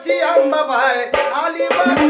आमची अंबाबाई आली बघा.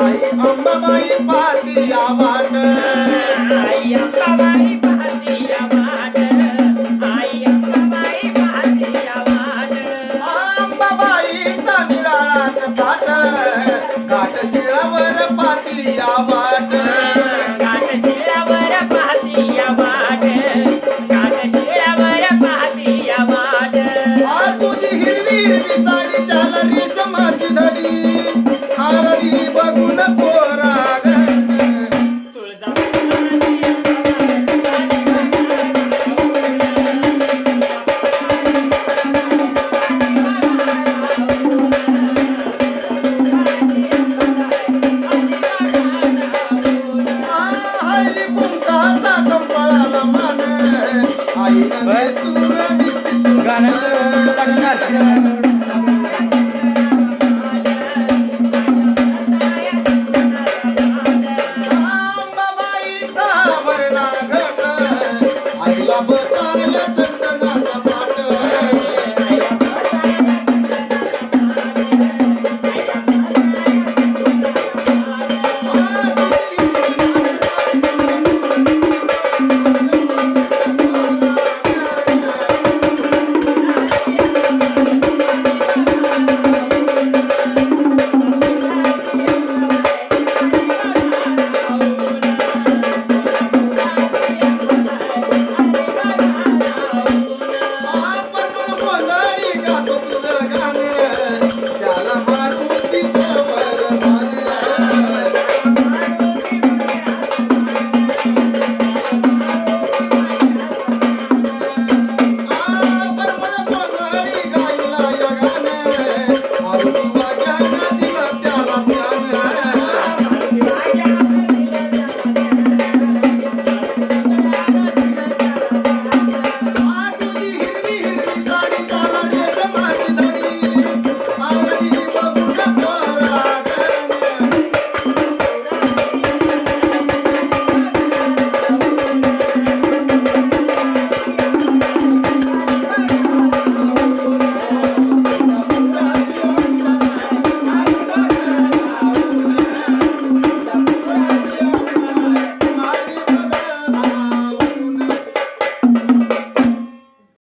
आई अंबाबाई पाहती या वाट. आई अंबाबाई पाहती या वाट. आई अंबाबाई पाहती या वाट. अंबाबाईचा निराळाच थाट घाट शिळावर पाहती या वाट. घाट शिळावर पाहती या वाट. घाट शिळावर पाहती या वाट. तुझी हिरवी हिरवी साडी त्याला रेशमाची धडी हारली बघून पोराग. हळदी कुंकाचा कंपळाला मान आईने सूर दिसती अंबाबाईचा भरला घट आईला